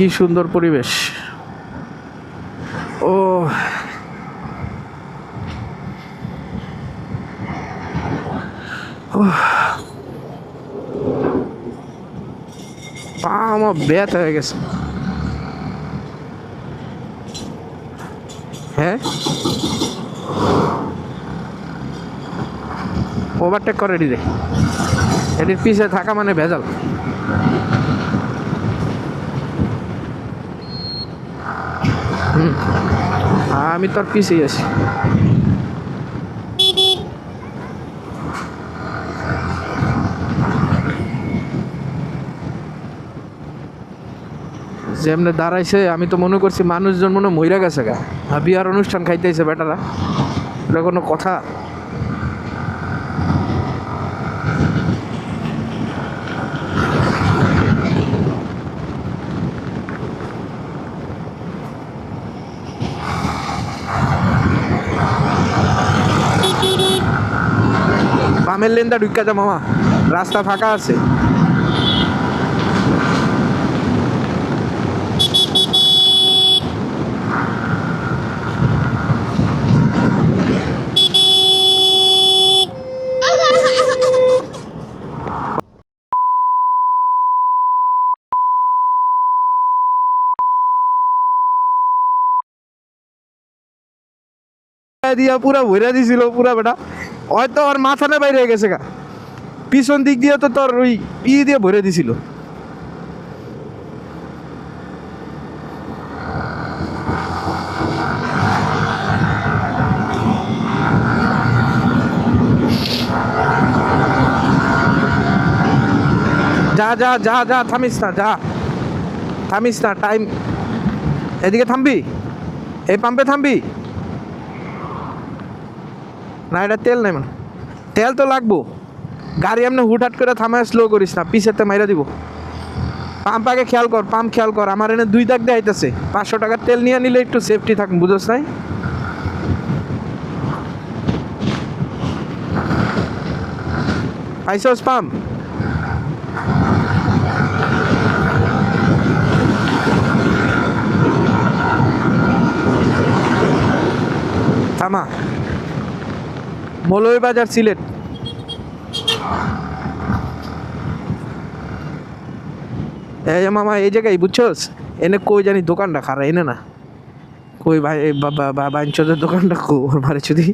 কি সুন্দর পরিবেশ। ও পা আমার ব্যথা হয়ে গেছে। হ্যাঁ, ওভারটেক করে দিলে এটির পিছে থাকা মানে ভেজাল। আমি তোর পিছিয়ে আছি। যেমনে দাঁড়াইছে আমি তো মনে করছি মানুষজন মনে মইরা গেছে গা, বিয়ার অনুষ্ঠান খাইতেছে বেটারা, এটা কোনো কথা? বামের লেনটা ঢুকা যা মামা, রাস্তা ফাঁকা আছে। দিয়া পুরা ভরে দিছিল পুরা বেটা, হয়তো ওর মাথানে বাইরে গেছে গা, পিছন দিক দিয়ে তো তোর ওই দিয়ে ভরে দিছিল। যা যা যা যা, থামিস না, যা থামিস না, টাইম। এদিকে থামবি, এই পাম্পে থামবি না? এটা তেল নেই মানে, তেল তো লাগবো। গাড়ি এমনি হুটহাট করে থামায় স্লো করিস না, পিছেতে মাইরা দিব। পাম্প আগে খেয়াল কর, পাম্প খেয়াল কর। আমার এনে 2 দাগ দেখাইতেছে, 500 টাকার তেল নিয়ে নিলে একটু সেফটি থাক, বুঝোস নাই? পাইছস পাম্প? থামা, মৌলভীবাজার সিলেট। এই মামা এই জায়গায় বুঝছস, এনে কই জানি দোকানটা খারা, এনে না কই ভাই বাঞ্চদের দোকানটা কো মারে যদি